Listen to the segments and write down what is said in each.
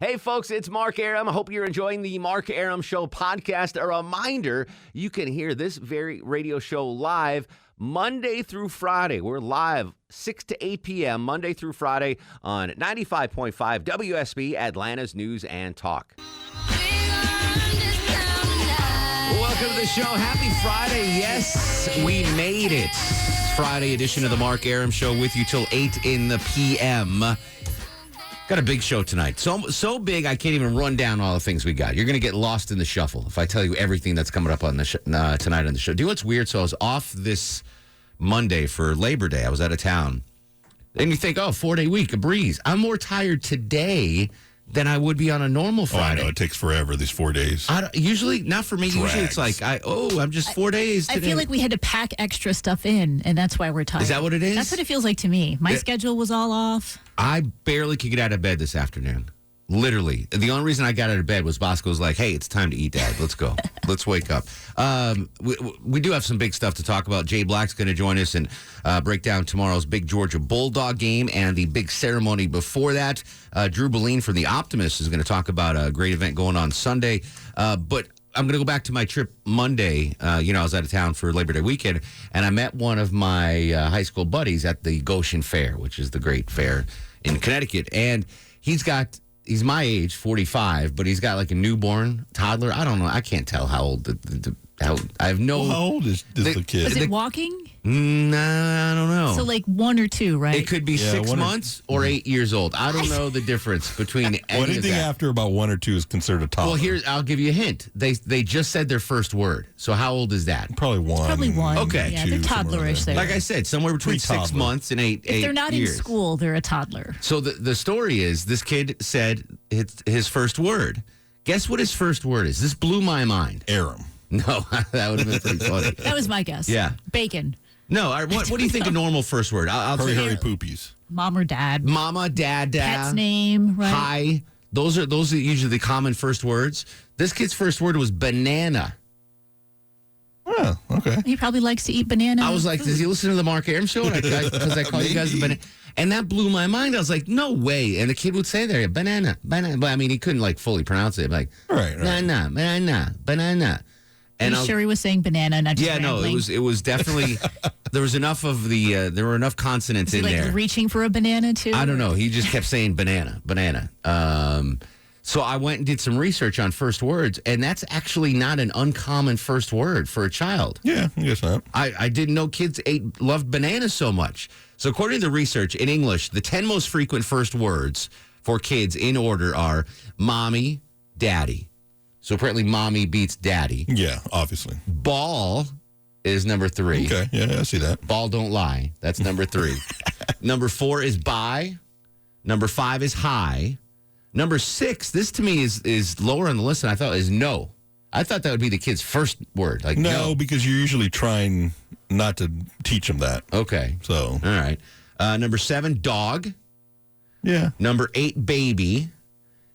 Hey, folks, it's Mark Arum. I hope you're enjoying the Mark Arum Show podcast. A reminder, you can hear this very radio show live Monday through Friday. We're live 6 to 8 p.m. Monday through Friday on 95.5 WSB, Atlanta's News and Talk. Welcome to the show. Happy Friday. Yes, we made it. Friday edition of the Mark Arum Show with you till 8 in the p.m. Got a big show tonight. So big, I can't even run down all the things we got. You're going to get lost in the shuffle if I tell you everything that's coming up on the tonight on the show. Do you know what's weird? So I was off this Monday for Labor Day. I was out of town. And you think, 4-day week, a breeze. I'm more tired today than I would be on a normal Friday. I know. It takes forever, these 4 days. Usually, not for me. Drags. Usually it's like, I'm just 4 days today. I feel like we had to pack extra stuff in, and that's why we're tired. Is that what it is? That's what it feels like to me. My schedule was all off. I barely could get out of bed this afternoon. Literally. The only reason I got out of bed was Bosco was like, hey, it's time to eat, Dad. Let's go. Let's wake up. We do have some big stuff to talk about. Jay Black's going to join us and break down tomorrow's big Georgia Bulldog game and the big ceremony before that. Drew Boleen from The Optimist is going to talk about a great event going on Sunday. But I'm going to go back to my trip Monday. I was out of town for Labor Day weekend, and I met one of my high school buddies at the Goshen Fair, which is the great fair in Connecticut. And he's my age, 45, but he's got like a newborn toddler. I don't know. I can't tell how old I have no. Well, how old is the kid? Was it walking? Nah, I don't know. So like 1 or 2, right? It could be 6 months or 8 years old. I don't know the difference between any anything of that. after about 1 or 2 is considered a toddler. Well, I'll give you a hint. They just said their first word. So how old is that? Probably 1. Probably 1. Okay. Yeah, they're toddlerish there. Like I said, somewhere between 6 months and 8 years. If they're not in school, they're a toddler. So the story is this kid said his first word. Guess what his first word is? This blew my mind. Arum. No, that would have been pretty funny. That was my guess. Yeah. Bacon. No, what do you think a normal first word? I'll Hurry, say poopies. Mom or dad. Mama, dad, Pet's name, right? Hi. Those are usually the common first words. This kid's first word was banana. Oh, okay. He probably likes to eat banana. I was like, does he listen to the Mark Arum show? Because I call you guys the banana. And that blew my mind. I was like, no way. And the kid would say there, banana. But I mean, he couldn't like fully pronounce it. Like, right. banana. And I'm sure he was saying banana, not just rambling. it was definitely there was enough of there were enough consonants in there. Reaching for a banana too? I don't know. He just kept saying banana. So I went and did some research on first words, and that's actually not an uncommon first word for a child. Yeah, I guess not. I didn't know kids loved bananas so much. So according to the research, in English, the 10 most frequent first words for kids in order are mommy, daddy. So apparently mommy beats daddy. Yeah, obviously. Ball is number 3. Okay, yeah, I see that. Ball don't lie. That's number 3. Number 4 is bye. Number 5 is hi. Number 6, this to me is lower on the list than I thought, is no. I thought that would be the kid's first word. Like no, because you're usually trying not to teach them that. Okay. So. All right. Number 7, dog. Yeah. Number 8, baby.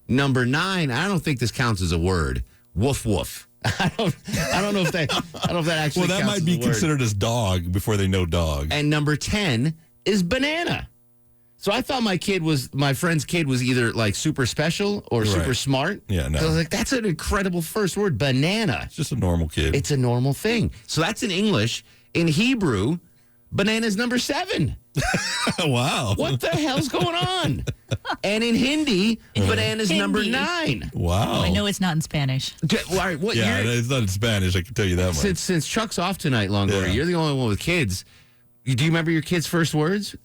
Number 9, I don't think this counts as a word. Woof woof. I don't know if that actually. Well, that counts might be as a word. considered as dog before they know dog. And number 10 is banana. So I thought my friend's kid was either like super special or super smart. Yeah, no. So I was like, that's an incredible first word, banana. It's just a normal kid. It's a normal thing. So that's in English. In Hebrew, banana's number 7. Wow. What the hell's going on? And in Hindi, banana's number 9. Wow. I know it's not in Spanish. All right, what Yeah, it's not in Spanish, I can tell you that much. Since Chuck's off tonight, Longoria, you're the only one with kids. Do you remember your kid's first words?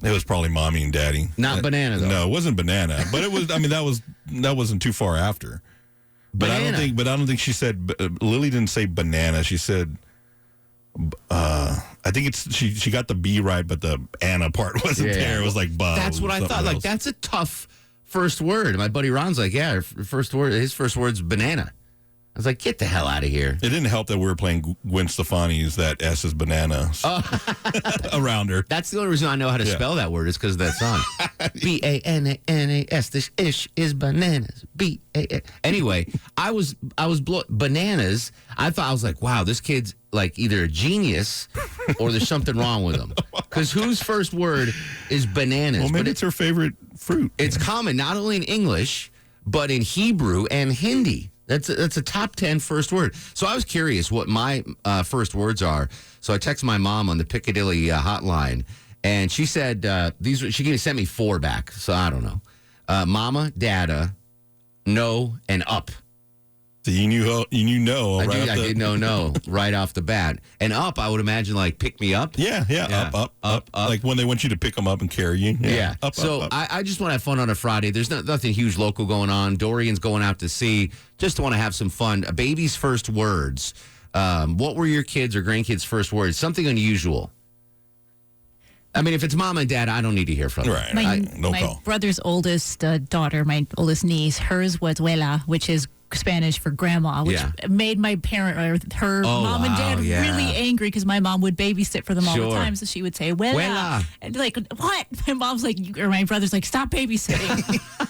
It was probably mommy and daddy. Not banana, though. No, it wasn't banana. But it was. I mean, that wasn't too far after. But banana. I don't think she said. Lily didn't say banana. She said. I think she got the B right, but the Anna part wasn't there. It was like ba. That's what I thought. Like that's a tough first word. My buddy Ron's like, yeah, his first word's banana. I was like, get the hell out of here. It didn't help that we were playing Gwen Stefani's That S is Banana around her. That's the only reason I know how to spell that word is because of that song. B-A-N-A-N-A-S. This ish is bananas. B-A-N. Anyway, I was bananas. I was like, wow, this kid's like either a genius or there's something wrong with him. Because whose first word is bananas? Well, maybe it's her favorite fruit. It's common not only in English, but in Hebrew and Hindi. That's a top 10 first word. So I was curious what my first words are. So I texted my mom on the Piccadilly hotline, and she said she sent me 4 back. So I don't know. Mama, Dada, no, and up. So you knew no. I did know right off the bat. And up, I would imagine like pick me up. Yeah. Up. Like when they want you to pick them up and carry you. Yeah. Up. I just want to have fun on a Friday. There's nothing huge local going on. Dorian's going out to sea. Just want to have some fun. A baby's first words. What were your kids' or grandkids' first words? Something unusual. I mean, if it's mom and dad, I don't need to hear from them. Right. My brother's oldest daughter, my oldest niece, hers was abuela, which is Spanish for grandma, which made my her mom and dad really angry because my mom would babysit for them all the time. So she would say, abuela. And like, what? My mom's like, or my brother's like, stop babysitting.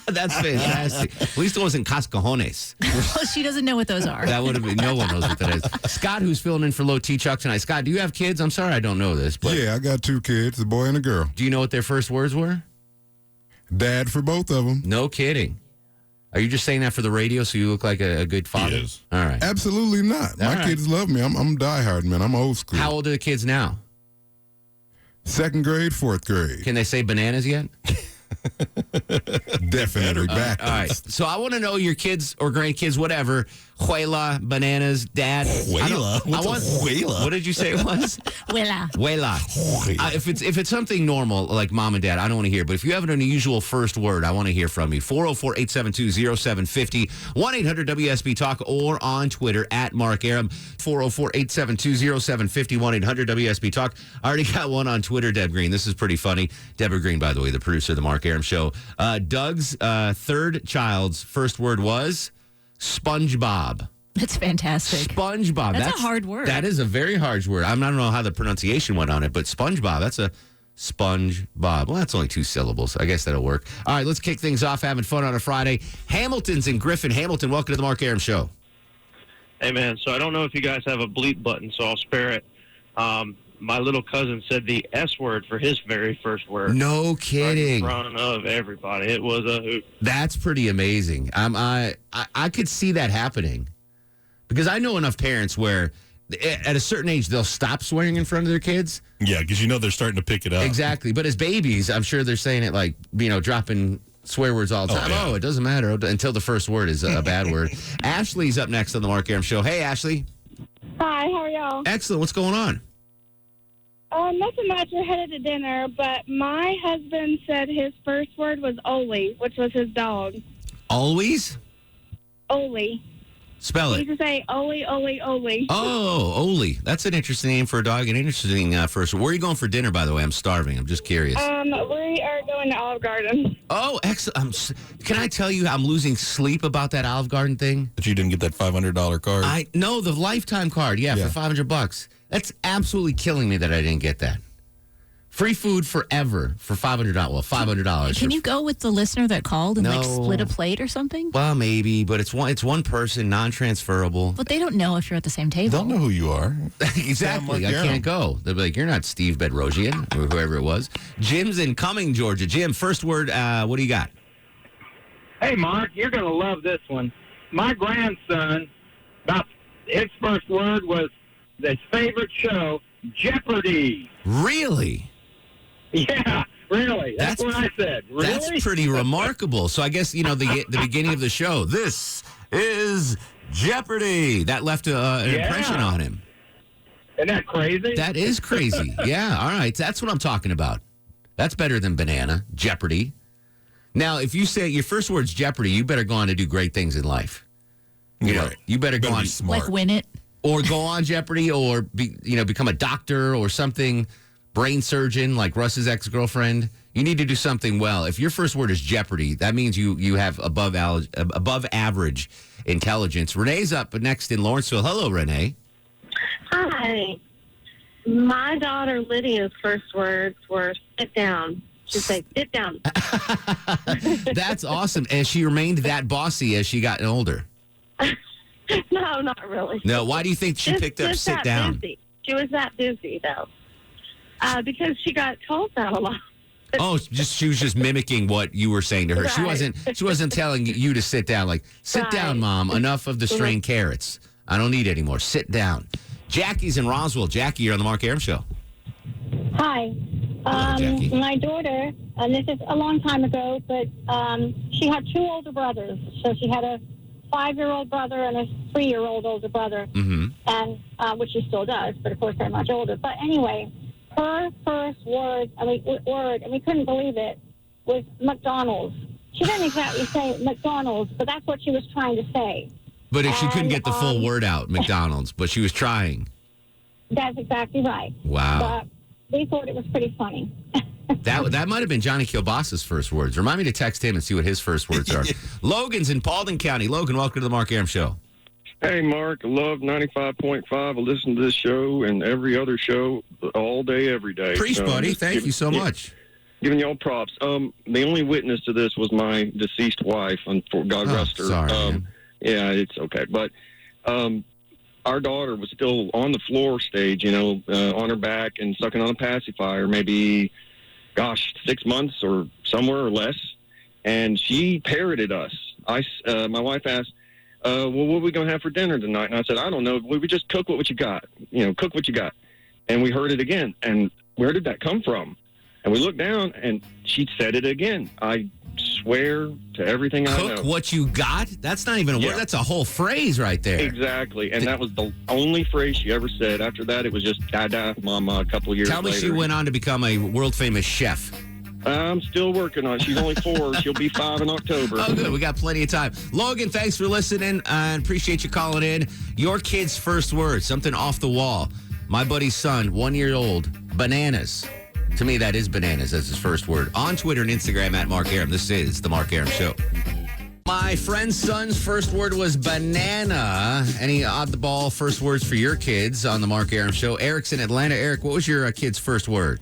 That's fantastic. At least it wasn't cascajones. Well, she doesn't know what those are. That would have been, no one knows what that is. Scott, who's filling in for Low T Chuck tonight. Scott, do you have kids? I'm sorry I don't know this. But yeah, I got 2 kids, a boy and a girl. Do you know what their first words were? Dad for both of them. No kidding. Are you just saying that for the radio so you look like a good father? Yes. All right. Absolutely not. My kids love me. I'm diehard, man. I'm old school. How old are the kids now? 2nd grade, 4th grade. Can they say bananas yet? Definitely back. All right. So I want to know your kids or grandkids, whatever. Huela, bananas, dad. Huela? What's huela? What did you say it was? Huela. If it's something normal like mom and dad, I don't want to hear. But if you have an unusual first word, I want to hear from you. 404-872-0750, 1-800-WSB-TALK, or on Twitter at Mark Arum. 404-872-0750, 1-800-WSB-TALK. I already got one on Twitter, Deb Green. This is pretty funny. Deborah Green, by the way, the producer of the Mark Arum Show. Doug's third child's first word was SpongeBob. That's fantastic. SpongeBob. That's a hard word. That is a very hard word. I don't know how the pronunciation went on it, but SpongeBob, that's a SpongeBob. Well, that's only 2 syllables. I guess that'll work. All right, let's kick things off, having fun on a Friday. Hamilton's in Griffin. Hamilton, welcome to the Mark Arum Show. Hey, man, so I don't know if you guys have a bleep button, so I'll spare it. My little cousin said the S word for his very first word. No kidding. Right in front of everybody. It was a hoot. That's pretty amazing. I could see that happening because I know enough parents where at a certain age they'll stop swearing in front of their kids. Yeah, because they're starting to pick it up. Exactly. But as babies, I'm sure they're saying it like, dropping swear words all the time. Yeah. Oh, it doesn't matter until the first word is a bad word. Ashley's up next on the Mark Arum Show. Hey, Ashley. Hi, how are y'all? Excellent. What's going on? Nothing much. We're headed to dinner, but my husband said his first word was Oli, which was his dog. Always? Oli. Spell He it. used to say Oli, Oli, Oli. Oh, Oli. That's an interesting name for a dog. An interesting first. Where are you going for dinner, by the way? I'm starving. I'm just curious. We are going to Olive Garden. Oh, excellent. Can I tell you I'm losing sleep about that Olive Garden thing? But you didn't get that $500 card. I know the lifetime card. Yeah, for $500. That's absolutely killing me that I didn't get that. Free food forever for $500. Well, $500. Can you go with the listener that called and split a plate or something? Well, maybe, but it's one person, non-transferable. But they don't know if you're at the same table. Don't know who you are. Exactly. I can't go. They'll be like, you're not Steve Bedrosian or whoever it was. Jim's in Cumming, Georgia. Jim, first word, what do you got? Hey, Mark, you're going to love this one. My grandson, his first word was his favorite show, Jeopardy. Really? Yeah, really. That's what I said. Really? That's pretty remarkable. So I guess, the beginning of the show, this is Jeopardy. That left an impression on him. Isn't that crazy? That is crazy. Yeah, all right. That's what I'm talking about. That's better than banana, Jeopardy. Now, if you say your first word's Jeopardy, you better go on to do great things in life. You better go on. Be smart. Like win it. Or go on Jeopardy, or become a doctor or something, brain surgeon like Russ's ex-girlfriend. You need to do something well. If your first word is Jeopardy, that means you have above average intelligence. Renee's up next in Lawrenceville. Hello, Renee. Hi. My daughter Lydia's first words were sit down. She'd say, sit down. That's awesome. And she remained that bossy as she got older. No, not really. No, why do you think she picked up sit down? Busy. She was that busy, though, because she got told that a lot. Oh, she was just mimicking what you were saying to her. Right. She wasn't telling you to sit down. Like, sit Right. down, Mom. Enough of the strained carrots. I don't need any more. Sit down. Jackie's in Roswell. Jackie, you're on the Mark Arum Show. Hi. Hello, Jackie. My daughter, and this is a long time ago, but she had 2 older brothers. So she had a 5-year-old brother and a 3-year-old older brother, and which she still does, but of course they're much older. But anyway, her first word, and we couldn't believe it, was McDonald's. She didn't exactly say McDonald's, but that's what she was trying to say. But if she couldn't get the full word out, McDonald's, but she was trying. That's exactly right. Wow. But we thought it was pretty funny. That might have been Johnny Kilbas's first words. Remind me to text him and see what his first words are. Logan's in Paulding County. Logan, welcome to the Mark Arum Show. Hey, Mark. I love 95.5. I listen to this show and every other show all day, every day. Preach, buddy. Thank you so much. Giving y'all props. The only witness to this was my deceased wife, God rest her. Sorry, man. Yeah, it's okay. But our daughter was still on the floor stage, on her back and sucking on a pacifier, maybe, 6 months or somewhere or less. And she parroted us. My wife asked, well, what are we going to have for dinner tonight? And I said, I don't know. We would just cook what you got. Cook what you got. And we heard it again. And where did that come from? And we looked down, and she said it again. I swear to everything I know. Cook what you got? That's not even a word. That's a whole phrase right there. Exactly. And that was the only phrase she ever said. After that, it was just da-da, mama, a couple of years later. Tell me she went on to become a world-famous chef. I'm still working on it. She's only 4. She'll be 5 in October. Oh, good. We got plenty of time. Logan, thanks for listening, and appreciate you calling in. Your kid's first word, something off the wall. My buddy's son, 1 year old, bananas. To me, that is bananas. That's his first word. On Twitter and Instagram at Mark Arum. This is the Mark Arum Show. My friend's son's first word was banana. Any oddball first words for your kids on the Mark Arum Show? Eric's in Atlanta. Eric, what was your kid's first word?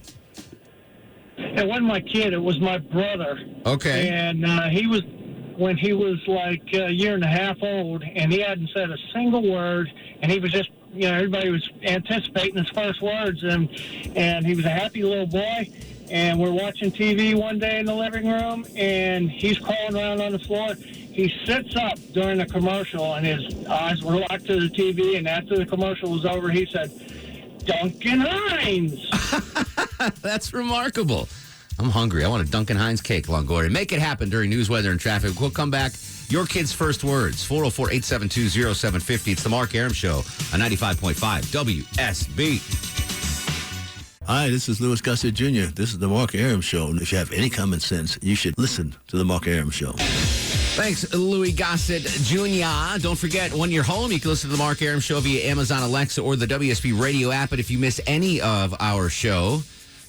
It wasn't my kid. It was my brother. Okay. And when he was like a year and a half old, and he hadn't said a single word, and he was just, everybody was anticipating his first words, and he was a happy little boy. And we're watching TV one day in the living room, and he's crawling around on the floor. He sits up during a commercial, and his eyes were locked to the TV, and after the commercial was over, he said, Duncan Hines. That's remarkable. I'm hungry. I want a Duncan Hines cake, Longoria. Make it happen during news, weather, and traffic. We'll come back. Your kids' first words, 404-872-0750. It's the Mark Arum Show on 95.5 WSB. Hi, this is Louis Gossett Jr. This is the Mark Arum Show. And if you have any common sense, you should listen to the Mark Arum Show. Thanks, Louis Gossett Jr. Don't forget, when you're home, you can listen to the Mark Arum Show via Amazon Alexa or the WSB radio app. And if you miss any of our show,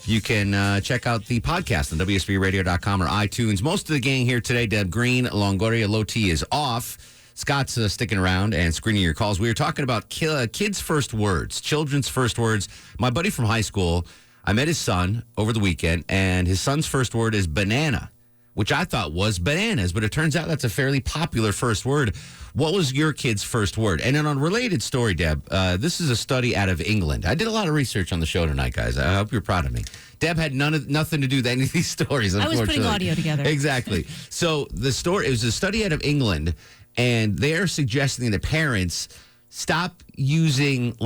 you can check out the podcast on WSBradio.com or iTunes. Most of the gang here today, Deb Green, Longoria, Low T is off. Scott's sticking around and screening your calls. We were talking about kids' first words, children's first words. My buddy from high school, I met his son over the weekend, and his son's first word is banana, which I thought was bananas, but it turns out that's a fairly popular first word. What was your kid's first word? And then on a related story, Deb, this is a study out of England. I did a lot of research on the show tonight, guys. I hope you're proud of me. Deb had nothing to do with any of these stories, unfortunately. I was putting audio together. Exactly. So the story, it was a study out of England, and they're suggesting that parents stop using,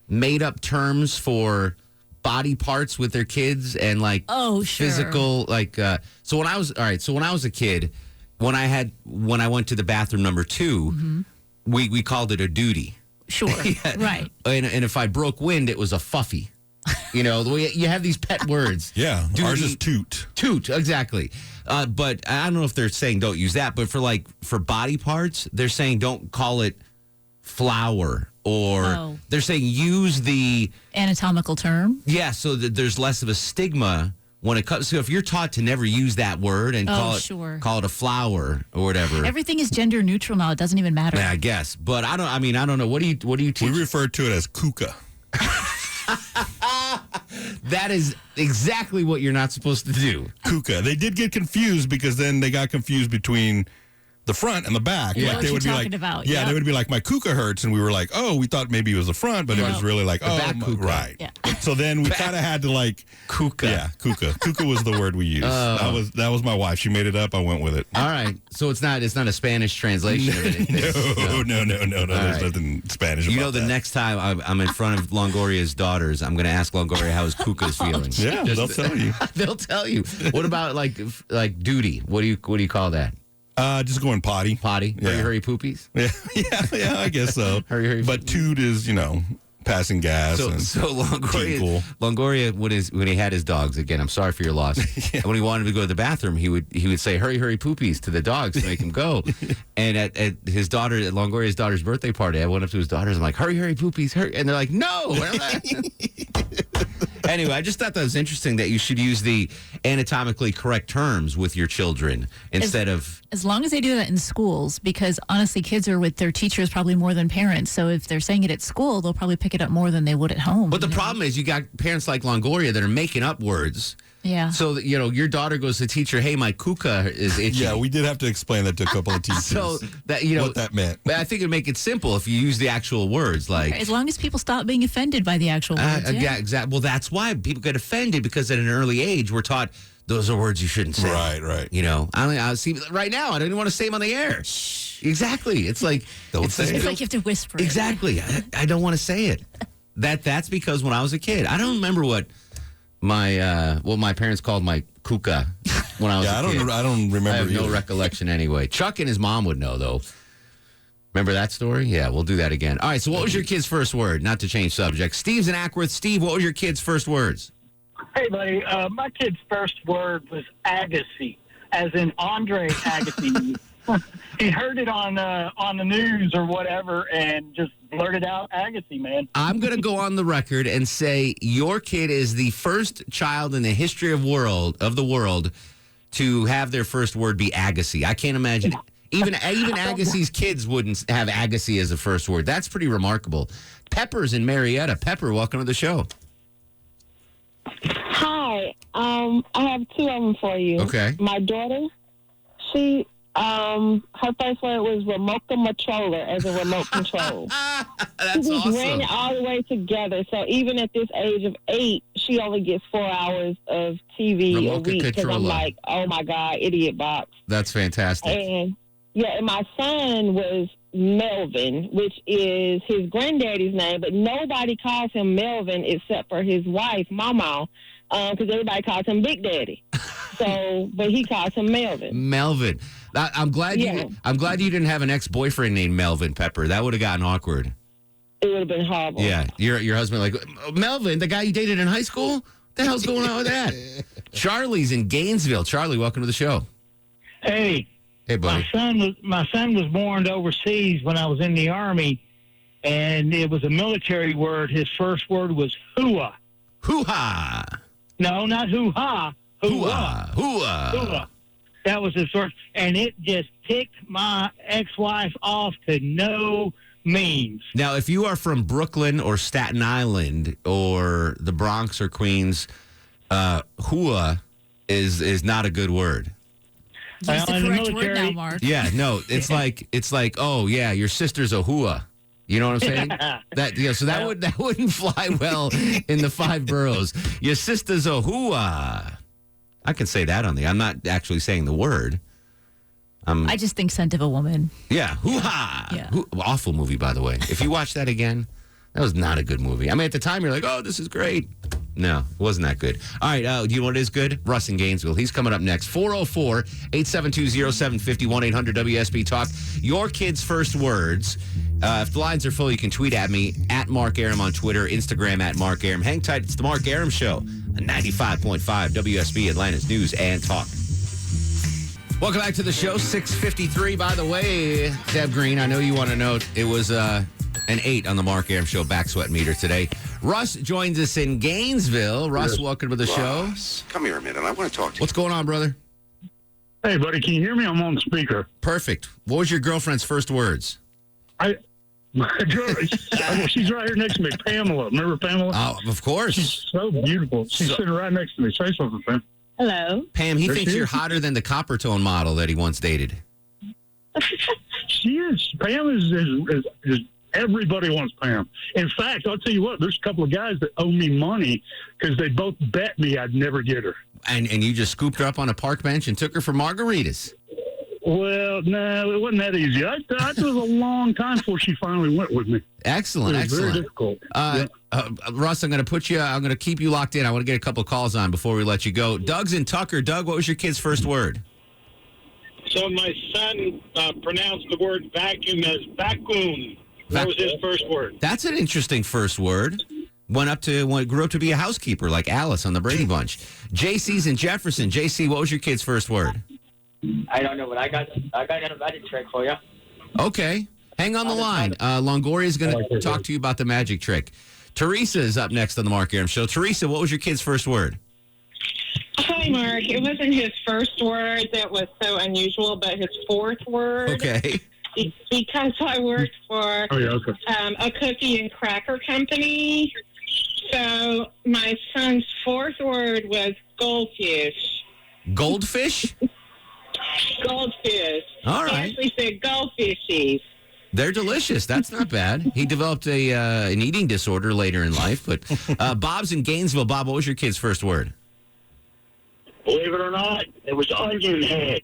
made-up terms for body parts with their kids and physical so when I was a kid, when I went to the bathroom number 2, we called it a duty. Sure. Yeah. Right. And if I broke wind, it was a fuffy. The way you have these pet words. Yeah. Duty, ours is toot. Toot, exactly. But I don't know if they're saying don't use that, but for body parts, they're saying don't call it flower. Or they're saying use the anatomical term. Yeah, so that there's less of a stigma when it comes. So if you're taught to never use that word and call it a flower or whatever, everything is gender neutral now. It doesn't even matter. Yeah, I guess, but I don't know. What do you teach? We refer to it as kuka. That is exactly what you're not supposed to do. Kuka. They did get confused because then they got confused between the front and the back. Yeah. Like What they you're would be talking like, about. yeah, Yep. they would be like, my kuka hurts, and we were like, oh, we thought maybe it was the front, but it was really like, back my, kuka. right. Yeah. So then we kind of had to like Kuka. Yeah, kuka. Kuka was the word we used. That was my wife. She made it up. I went with it. All right. So it's not a Spanish translation of anything. No. There's right. nothing Spanish about You know, the that. next time I'm in front of Longoria's daughters, I'm going to ask Longoria how his kuka's feeling. Yeah, they'll tell you. They'll tell you. What about like duty? What do you call that? Just going potty. Potty? Yeah. Hurry poopies? Yeah, I guess so. Hurry. But toot is, passing gas. So Longoria, when he had his dogs, again, I'm sorry for your loss. And when he wanted to go to the bathroom, he would say, hurry poopies to the dogs to make him go. And at Longoria's daughter's birthday party, I went up to his daughters. I'm like, hurry poopies, hurry. And they're like, no. Anyway, I just thought that was interesting that you should use the anatomically correct terms with your children instead of... As long as they do that in schools, because honestly, kids are with their teachers probably more than parents. So if they're saying it at school, they'll probably pick it up more than they would at home. But the problem is you got parents like Longoria that are making up words. Yeah. So, that, your daughter goes to the teacher, hey, my kuka is itchy. Yeah, we did have to explain that to a couple of teachers. So, that what that meant. But I think it'd make it simple if you use the actual words. Like, as long as people stop being offended by the actual words. Yeah, exactly. Well, that's why people get offended, because at an early age, we're taught those are words you shouldn't say. Right. I see right now, I don't even want to say them on the air. Exactly. It's like... It's like you have to whisper. Exactly. I don't want to say it. That's because when I was a kid, I don't remember what my parents called my kuka when I was a kid. I don't remember. I have no recollection anyway. Chuck and his mom would know, though. Remember that story? Yeah, we'll do that again. All right, so what was your kid's first word? Not to change subject. Steve's in Ackworth. Steve, what was your kid's first words? Hey, buddy. My kid's first word was Agassi, as in Andre Agassi. He heard it on the news or whatever and just blurted out Agassi, man. I'm going to go on the record and say your kid is the first child in the history of the world to have their first word be Agassi. I can't imagine it. Even Agassi's kids wouldn't have Agassi as a first word. That's pretty remarkable. Pepper's in Marietta. Pepper, welcome to the show. Hi. I have two of them for you. Okay. My daughter, she, her first word was remote controller, as a remote control. That's she just awesome. ran it all the way together. So even at this age of 8, she only gets 4 hours of TV a Remote week. Because I'm controller. like, oh my God, idiot box. That's fantastic. And my son was Melvin, which is his granddaddy's name, but nobody calls him Melvin except for his wife, Mama, because everybody calls him Big Daddy. So, but he calls him Melvin. Melvin. I'm glad you didn't have an ex-boyfriend named Melvin, Pepper. That would have gotten awkward. It would have been horrible. Yeah, your husband like, Melvin, the guy you dated in high school? What the hell's going on with that? Charlie's in Gainesville. Charlie, welcome to the show. Hey. Hey, buddy. My son was born overseas when I was in the Army, and it was a military word. His first word was hoo-ah. Hoo-ha. No, not hoo-ha. Hoo-ah. Hoo-ah. Hoo-ah. That was his first, and it just ticked my ex-wife off to no means. Now, if you are from Brooklyn or Staten Island or the Bronx or Queens, hoo-ah is not a good word. Use the correct word now, Mark. Yeah, no, it's like, oh yeah, your sister's a hooah. You know what I'm saying? So that wouldn't fly well in the 5 boroughs. Your sister's a hooah. I can say that on I'm not actually saying the word. I just think scent of a woman. Yeah, hoo-ha. Yeah. Awful movie, by the way. If you watch that again, that was not a good movie. I mean, at the time, you're like, oh, this is great. No, it wasn't that good. All right, do you know what is good? Russ in Gainesville. He's coming up next. 404-872-0750, 1-800-WSB-TALK. Your kid's first words. If the lines are full, you can tweet at me, at Mark Arum on Twitter, Instagram, at Mark Arum. Hang tight. It's the Mark Arum Show, 95.5 WSB, Atlanta's News and Talk. Welcome back to the show, 6:53. By the way, Deb Green, I know you want to note it was an 8 on the Mark Arum Show back sweat meter today. Russ joins us in Gainesville. Russ, welcome to the show. Come here a minute. I want to talk to you. What's going on, brother? Hey, buddy, can you hear me? I'm on speaker. Perfect. What was your girlfriend's first words? My girl, she's right here next to me, Pamela. Remember Pamela? Oh, of course. She's so beautiful. She's sitting right next to me. Say something, Pam. Hello. Pam, he thinks you're hotter than the Coppertone model that he once dated. She is. Pam is everybody wants Pam. In fact, I'll tell you what, there's a couple of guys that owe me money because they both bet me I'd never get her. And you just scooped her up on a park bench and took her for margaritas. Well, no, it wasn't that easy. It was a long time before she finally went with me. Excellent, it was excellent. Very difficult. Russ, I'm going to keep you locked in. I want to get a couple of calls on before we let you go. Doug's in Tucker. Doug, what was your kid's first word? So my son pronounced the word vacuum as vacuum. That was his first word. That's an interesting first word. Grew up to be a housekeeper like Alice on the Brady Bunch. JC's in Jefferson. JC, what was your kid's first word? I don't know, but I got a magic trick for you. Okay. Hang on the line. Longoria is going to talk to you about the magic trick. Teresa is up next on the Mark Arum Show. Teresa, what was your kid's first word? Hi, Mark. It wasn't his first word that was so unusual, but his fourth word. Okay. Because I worked for a cookie and cracker company. So my son's fourth word was goldfish. Goldfish? Goldfish. All right. He actually said goldfishies. They're delicious. That's not bad. He developed an eating disorder later in life. But Bob's in Gainesville. Bob, what was your kid's first word? Believe it or not, it was onion head.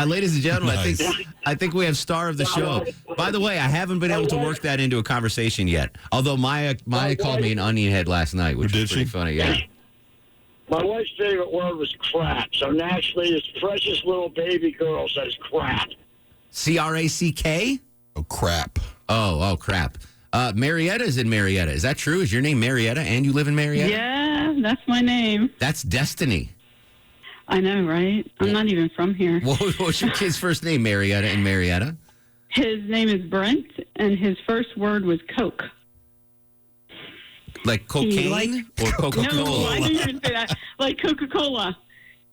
Ladies and gentlemen, nice. I think we have star of the show. By the way, I haven't been able to work that into a conversation yet. Although Maya called me an onion head last night, which was pretty funny. Yeah. My wife's favorite word was crap. So naturally, this precious little baby girl says crap. C-R-A-C-K? Oh, crap. Oh, crap. Marietta's in Marietta. Is that true? Is your name Marietta and you live in Marietta? Yeah, that's my name. That's destiny. I know, right? I'm not even from here. What was your kid's first name, Marietta in Marietta? His name is Brent, and his first word was Coke. Like cocaine or Coca-Cola? No, I didn't even say that. Like Coca-Cola.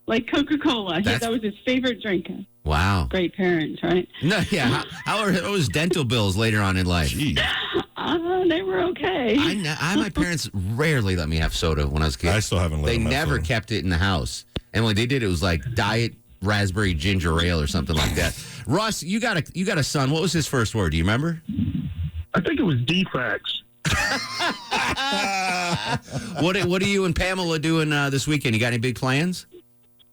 Like Coca-Cola. That was his favorite drink. Wow. Great parents, right? No, yeah. How are those dental bills later on in life? They were okay. My parents rarely let me have soda when I was a kid. I still haven't let They them have never soda. kept it in the house. And when they did, it was like diet raspberry ginger ale or something like that. Russ, you got a son. What was his first word? Do you remember? I think it was defects. What are you and Pamela doing this weekend? You got any big plans?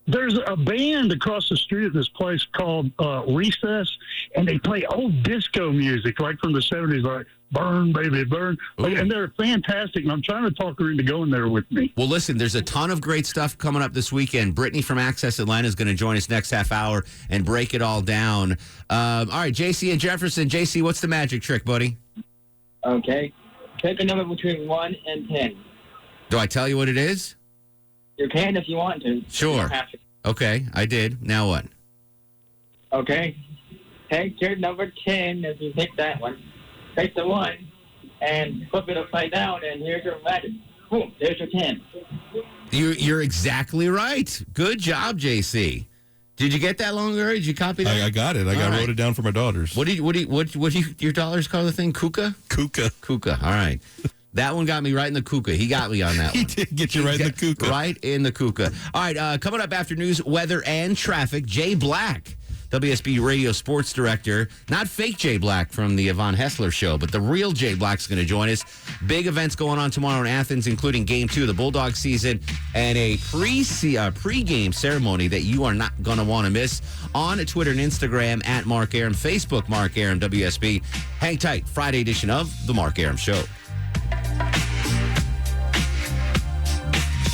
There's a band across the street at this place called Recess, and they play old disco music, like from the 70s, like Burn, Baby, Burn. And they're fantastic, and I'm trying to talk her into going there with me. Well, listen, there's a ton of great stuff coming up this weekend. Brittany from Accessatl is going to join us next half hour and break it all down. All right, JC and Jefferson. JC, what's the magic trick, buddy? Okay. Pick a number between 1 and 10. Do I tell you what it is? You can if you want to. Sure. You don't have to. Okay, I did. Now what? Okay. Take your number 10 if you pick that one. Take the 1 and flip it upside down, and here's your magic. Boom, there's your 10. You're exactly right. Good job, JC. Did you get that long ago? Did you copy that? I got it. I wrote it down for my daughters. What do your daughters call the thing? Kuka? Kuka. All right. That one got me right in the kuka. He got me on that one. He did get you right in the kuka. Right in the kuka. All right, coming up after news, weather, and traffic, Jay Black, WSB Radio Sports Director. Not fake Jay Black from the Yvonne Hessler Show, but the real Jay Black's going to join us. Big events going on tomorrow in Athens, including Game 2 of the Bulldog season and a pre-game ceremony that you are not going to want to miss on Twitter and Instagram at Mark Arum, Facebook Mark Arum WSB. Hang tight, Friday edition of The Mark Arum Show.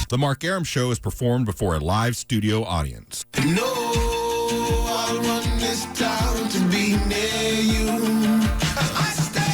The Mark Arum Show is performed before a live studio audience. No, I want this town to be near you. I stand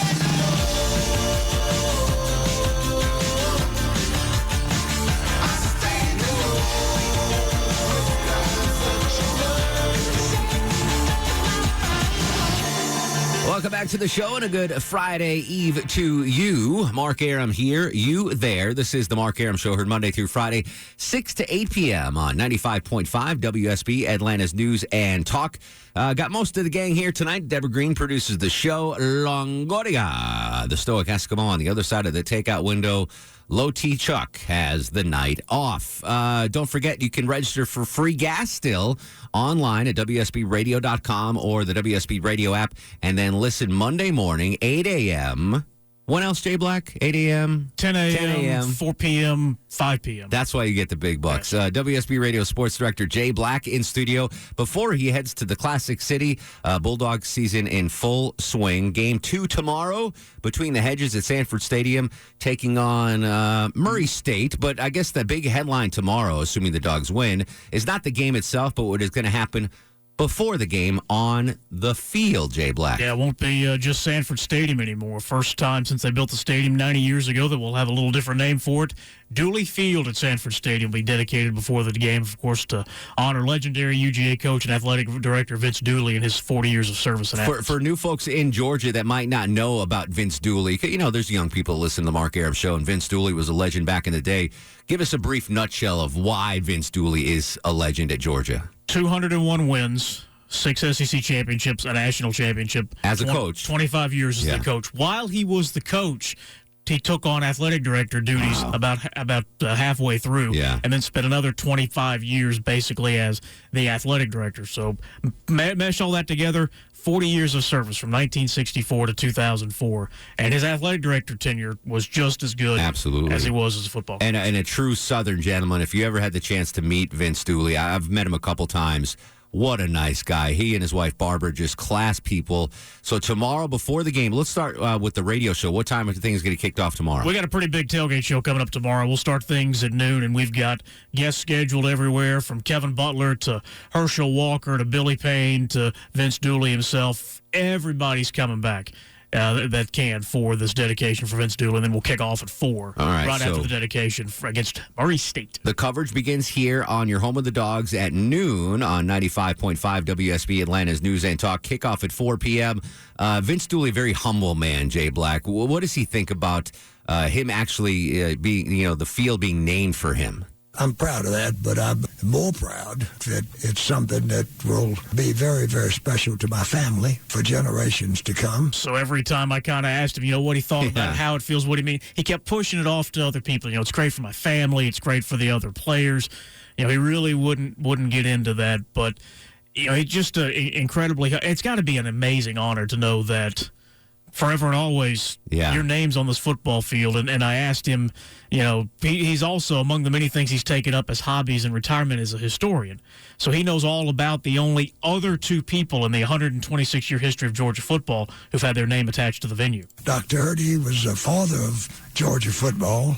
Welcome back to the show and a good Friday Eve to you. Mark Arum here, you there. This is the Mark Arum Show, heard Monday through Friday, 6 to 8 p.m. on 95.5 WSB, Atlanta's News and Talk. Got most of the gang here tonight. Deborah Green produces the show. Longoria, the stoic Eskimo on the other side of the takeout window. Low T Chuck has the night off. Don't forget, you can register for free gas still online at WSBradio.com or the WSB Radio app, and then listen Monday morning, 8 a.m. When else, Jay Black? 8 a.m.? 10 a.m., 4 p.m., 5 p.m. That's why you get the big bucks. WSB Radio Sports Director Jay Black in studio before he heads to the Classic City. Bulldogs season in full swing. Game 2 tomorrow between the Hedges at Sanford Stadium, taking on Murray State. But I guess the big headline tomorrow, assuming the Dogs win, is not the game itself, but what is going to happen before the game on the field, Jay Black. Yeah, it won't be just Sanford Stadium anymore. First time since they built the stadium 90 years ago that we'll have a little different name for it. Dooley Field at Sanford Stadium will be dedicated before the game, of course, to honor legendary UGA coach and athletic director Vince Dooley and his 40 years of service in Athens. For new folks in Georgia that might not know about Vince Dooley, you know, there's young people that listen to the Mark Arum Show, and Vince Dooley was a legend back in the day. Give us a brief nutshell of why Vince Dooley is a legend at Georgia. 201 wins, 6 SEC championships, a national championship. As a coach. 25 years as the coach. While he was the coach, he took on athletic director duties about halfway through, and then spent another 25 years basically as the athletic director. So mesh all that together, 40 years of service from 1964 to 2004. And his athletic director tenure was just as good as he was as a football coach. And a true Southern gentleman. If you ever had the chance to meet Vince Dooley, I've met him a couple times. What a nice guy. He and his wife, Barbara, just class people. So tomorrow before the game, let's start with the radio show. What time are things going to get kicked off tomorrow? We got a pretty big tailgate show coming up tomorrow. We'll start things at noon, and we've got guests scheduled everywhere from Kevin Butler to Herschel Walker to Billy Payne to Vince Dooley himself. Everybody's coming back. That can for this dedication for Vince Dooley, and then we'll kick off at 4 right after the dedication against Murray State. The coverage begins here on your home of the Dogs at noon on 95.5 WSB Atlanta's News and Talk. Kickoff at 4 p.m. Vince Dooley, very humble man, Jay Black. What does he think about him actually being, the field being named for him? I'm proud of that, but I'm more proud that it's something that will be very, very special to my family for generations to come. So every time I kind of asked him, what he thought about how it feels, what he mean, he kept pushing it off to other people. It's great for my family, it's great for the other players. He really wouldn't get into that, but it's just incredibly. It's got to be an amazing honor to know that forever and always, your name's on this football field. And I asked him, he's also, among the many things he's taken up as hobbies and retirement, as a historian. So he knows all about the only other 2 people in the 126-year history of Georgia football who've had their name attached to the venue. Dr. Hurdy was the father of Georgia football.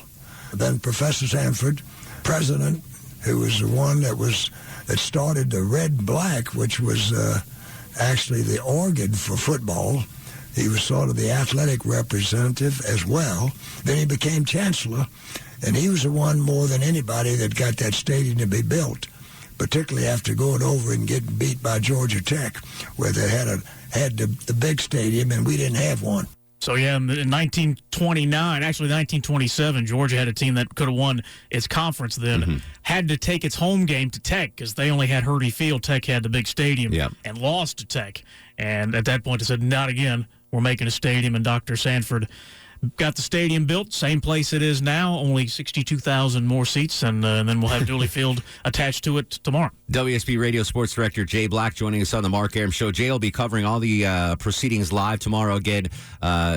Then Professor Sanford, president, who was the one that started the Red Black, which was actually the organ for football. He was sort of the athletic representative as well. Then he became chancellor, and he was the one more than anybody that got that stadium to be built, particularly after going over and getting beat by Georgia Tech, where they had the big stadium, and we didn't have one. So, in 1929, actually 1927, Georgia had a team that could have won its conference then, had to take its home game to Tech because they only had Hurdy Field. Tech had the big stadium and lost to Tech. And at that point, they said, not again. We're making a stadium, and Dr. Sanford got the stadium built, same place it is now, only 62,000 more seats, and then we'll have Dooley Field attached to it tomorrow. WSB Radio Sports Director Jay Black joining us on the Mark Arum Show. Jay will be covering all the proceedings live tomorrow. Again,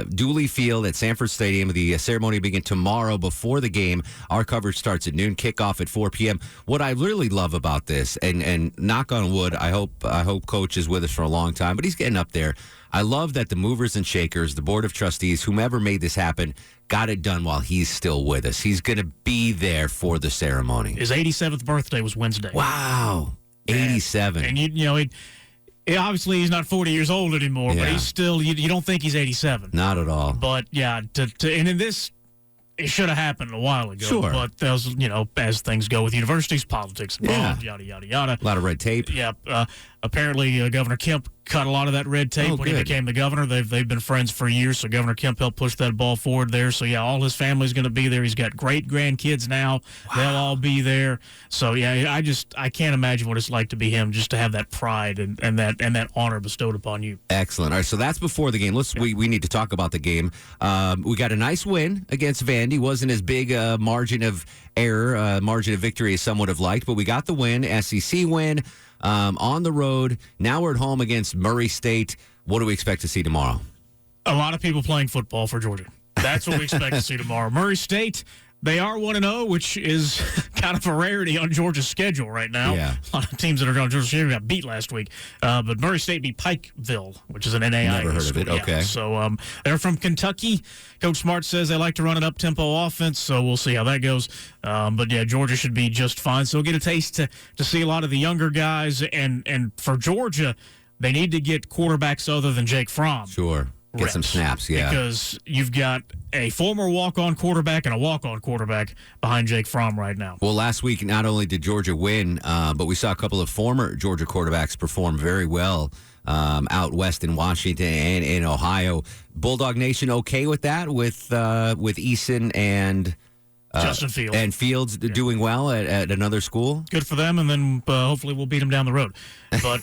Dooley Field at Sanford Stadium. The ceremony will begin tomorrow before the game. Our coverage starts at noon, kickoff at 4 p.m. What I really love about this, and knock on wood, I hope Coach is with us for a long time, but he's getting up there. I love that the movers and shakers, the Board of Trustees, whomever made this happen, got it done while he's still with us. He's going to be there for the ceremony. His 87th birthday was Wednesday. Wow. 87. And, he obviously he's not 40 years old anymore, but he's still, you don't think he's 87. Not at all. But, and in this, it should have happened a while ago. Sure. But there's, as things go with universities, politics involved, yada, yada, yada. A lot of red tape. Yeah. Apparently, Governor Kemp cut a lot of that red tape when he became the governor. They've been friends for years, so Governor Kemp helped push that ball forward there. So, yeah, all his family's going to be there. He's got great-grandkids now. Wow. They'll all be there. So, yeah, I can't imagine what it's like to be him, just to have that pride and that honor bestowed upon you. Excellent. All right, so that's before the game. We need to talk about the game. We got a nice win against Vandy. Wasn't as big a margin of error, margin of victory as some would have liked, but we got the win, SEC win. On the road. Now we're at home against Murray State. What do we expect to see tomorrow? A lot of people playing football for Georgia. That's what we expect to see tomorrow. Murray State, they are 1-0, which is kind of a rarity on Georgia's schedule right now. Yeah. A lot of teams that are on Georgia's schedule got beat last week. But Murray State beat Pikeville, which is an NAIA Never heard school. of it. Okay. Yeah. So they're from Kentucky. Coach Smart says they like to run an up-tempo offense, so we'll see how that goes. But, yeah, Georgia should be just fine. So we'll get a taste to see a lot of the younger guys. And for Georgia, they need to get quarterbacks other than Jake Fromm. Sure. Get some snaps, yeah. Because you've got a former walk-on quarterback and a walk-on quarterback behind Jake Fromm right now. Well, last week, not only did Georgia win, but we saw a couple of former Georgia quarterbacks perform very well out west in Washington and in Ohio. Bulldog Nation okay with that, with Eason and Justin Fields. And Fields doing well at another school? Good for them, and then hopefully we'll beat them down the road. But,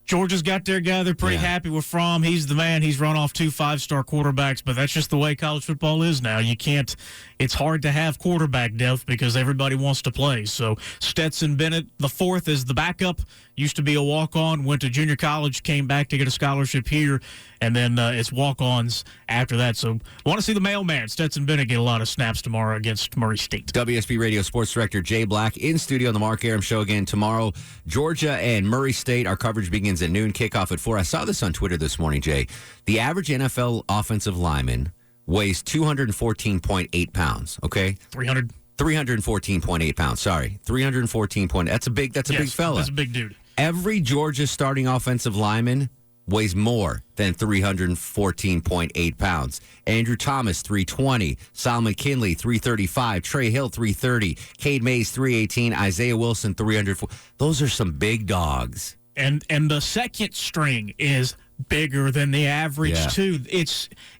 Georgia's got their guy. They're pretty happy with Fromm. He's the man. He's run off 2 5-star quarterbacks, but that's just the way college football is now. You can't – it's hard to have quarterback depth because everybody wants to play. So Stetson Bennett, the fourth, is the backup. Used to be a walk-on, went to junior college, came back to get a scholarship here, and then it's walk-ons after that. So want to see the mailman, Stetson Bennett, get a lot of snaps tomorrow against Murray State. WSB Radio Sports Director Jay Black in studio on the Mark Arum Show again tomorrow. Georgia and Murray State, our coverage begins at noon, kickoff at 4. I saw this on Twitter this morning, Jay. The average NFL offensive lineman weighs 214.8 pounds, okay? 314.8 pounds, sorry. 314 point. That's a big fella. That's a big dude. Every Georgia starting offensive lineman weighs more than 314.8 pounds. Andrew Thomas, 320. Solomon Kinley, 335. Trey Hill, 330. Cade Mays, 318. Isaiah Wilson, 304. Those are some big dogs. And the second string is bigger than the average too.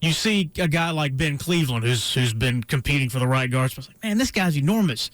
You see a guy like Ben Cleveland who's been competing for the right guard. So I was like, man, this guy's enormous.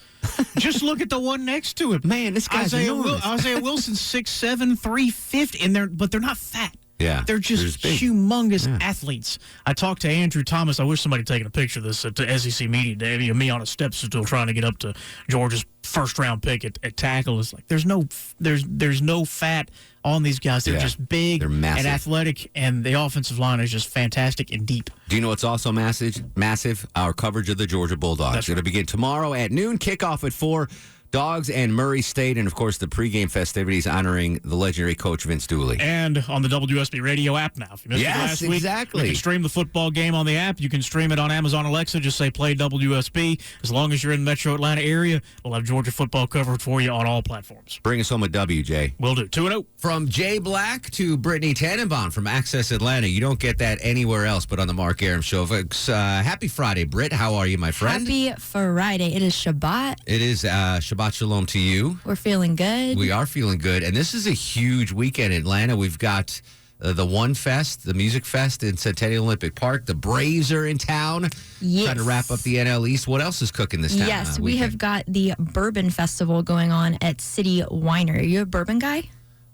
Just look at the one next to him. Man, this guy's enormous. Isaiah Wilson's 6'7", 350, but they're not fat. Yeah, they're just humongous athletes. I talked to Andrew Thomas. I wish somebody had taken a picture of this at the SEC Media Day. Me on a step stool trying to get up to Georgia's first-round pick at tackle. It's like there's no fat on these guys. They're just big and athletic, and the offensive line is just fantastic and deep. Do you know what's also massive? Our coverage of the Georgia Bulldogs. It's going to begin tomorrow at noon, kickoff at 4. Dogs and Murray State, and, of course, the pregame festivities honoring the legendary coach Vince Dooley. And on the WSB Radio app now. If you missed it last week, exactly. You can stream the football game on the app. You can stream it on Amazon Alexa. Just say play WSB. As long as you're in the Metro Atlanta area, we'll have Georgia football covered for you on all platforms. Bring us home a W, Jay. Will do. 2-0. From Jay Black to Brittany Tannenbaum from Accessatl. You don't get that anywhere else but on the Mark Arum Show. Folks, happy Friday, Britt. How are you, my friend? Happy Friday. It is Shabbat. It is Shabbat Shalom to you. We're feeling good. We are feeling good. And this is a huge weekend in Atlanta. We've got the One Fest, the Music Fest in Centennial Olympic Park. The Braves are in town. Yes. Trying to wrap up the NL East. What else is cooking this town? Yes, we have got the Bourbon Festival going on at City Winery. Are you a bourbon guy?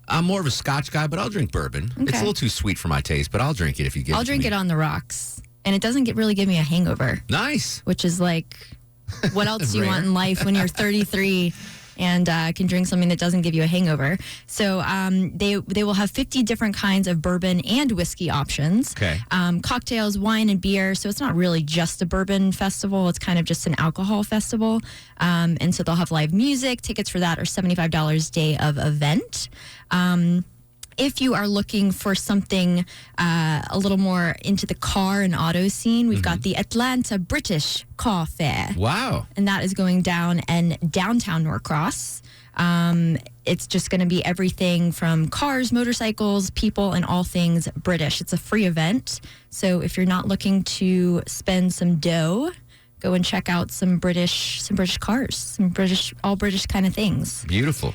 I'm more of a Scotch guy, but I'll drink bourbon. Okay. It's a little too sweet for my taste, but I'll drink it if you give it to me. I'll drink it on the rocks. And it doesn't really give me a hangover. Nice. Which is like, what else do you want in life when you're 33 and can drink something that doesn't give you a hangover? So they will have 50 different kinds of bourbon and whiskey options. Okay. Cocktails, wine, and beer. So it's not really just a bourbon festival. It's kind of just an alcohol festival. And so they'll have live music. Tickets for that are $75 day of event. If you are looking for something a little more into the car and auto scene, we've got the Atlanta British Car Fair. Wow. And that is going down in downtown Norcross. It's just going to be everything from cars, motorcycles, people, and all things British. It's a free event. So if you're not looking to spend some dough, go and check out some British cars, all British kind of things. Beautiful.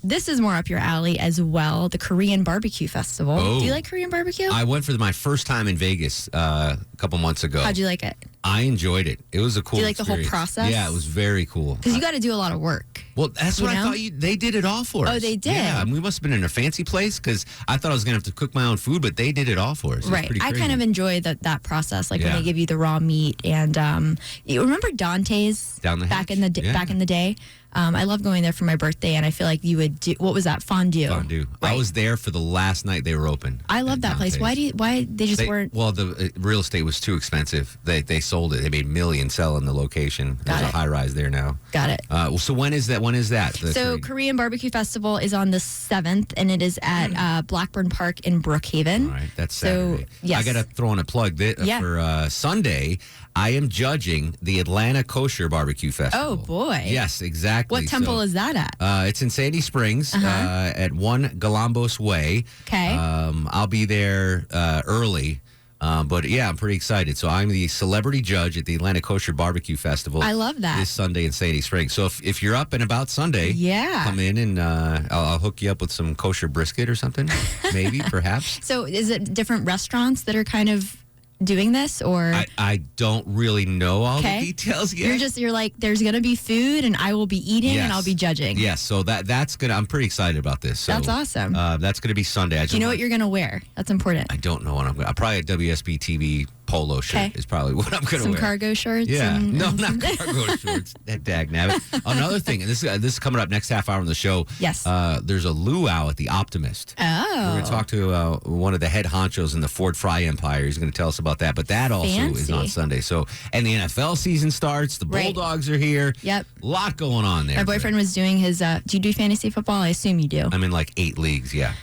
This is more up your alley as well. The Korean Barbecue Festival. Oh. Do you like Korean barbecue? I went for my first time in Vegas a couple months ago. How'd you like it? I enjoyed it. It was a cool Do you like experience. the whole process? Yeah, it was very cool. Because you got to do a lot of work. Well, that's what I thought. They did it all for us. Oh, they did? Yeah, we must have been in a fancy place because I thought I was going to have to cook my own food, but they did it all for us. It was Right. pretty I crazy. kind of enjoy that process, like when Yeah. they give you the raw meat. And you remember Dante's Down the back hatch? in the Yeah. back in the day? I love going there for my birthday, and I feel like you would do, what was that, fondue? Fondue. I was there for the last night they were open. I love that place. Dante's. Why they just weren't? Well, the real estate was too expensive. They sold it. They made millions selling the location. There's a high rise there now. Got it. So when is that? When is that? The So Korean Barbecue Festival is on the 7th, and it is at Blackburn Park in Brookhaven. All right, that's So, Saturday. yes. I got to throw in a plug Yeah. for Sunday. I am judging the Atlanta Kosher Barbecue Festival. Oh boy! Yes, exactly. What temple is that at? It's in Sandy Springs Uh-huh. at 1 Galambos Way. Okay. I'll be there early. But yeah, I'm pretty excited. So I'm the celebrity judge at the Atlanta Kosher Barbecue Festival. I love that. This Sunday in Sandy Springs. So if you're up and about Sunday, Yeah. come in and I'll hook you up with some kosher brisket or something, maybe, perhaps. So is it different restaurants that are kind of doing this, or I don't really know all the details yet. You're like, there's gonna be food, and I will be eating, and Yes. I'll be judging. Yes, so that's gonna. I'm pretty excited about this. So, That's awesome. That's gonna be Sunday. Do you know what you're gonna wear? That's important. I don't know what I'm gonna. Probably a WSB TV polo shirt Okay. is probably what I'm gonna Some wear. cargo shorts. Yeah, and- no, and not cargo shorts. That dag nabbit. Another thing, and this is coming up next half hour on the show. Yes. There's a luau at the Optimist. Oh. We're going to talk to one of the head honchos in the Ford Fry Empire. He's going to tell us about that. But that also is Fancy. on Sunday. So, and the NFL season starts. The Right. Bulldogs are here. Yep. A lot going on there. My boyfriend was doing his. Do you do fantasy football? I assume you do. I'm in like 8 leagues. Yeah.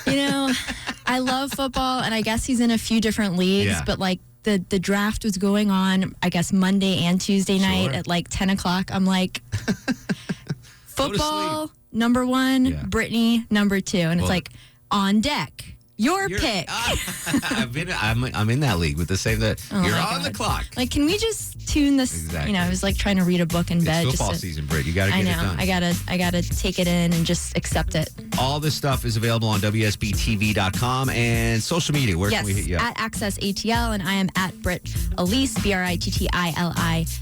You know, I love football, and I guess he's in a few different leagues, Yeah. but like the draft was going on, I guess, Monday and Tuesday night Sure. at like 10 o'clock. I'm like, football, number 1, Brittany, number 2. And it's Well- like, on deck. Your pick. I'm in that league with the same that Oh, you're my on the God. clock. Like, can we just tune this? Exactly. You know, I was like trying to read a book in bed. It's football just to, season, Britt. You got to get I know. it done. I gotta take it in and just accept it. All this stuff is available on WSBTV.com and social media. Where Yes, can we hit you up? at Accessatl, and I am at Britt Elise, BRITTILISE,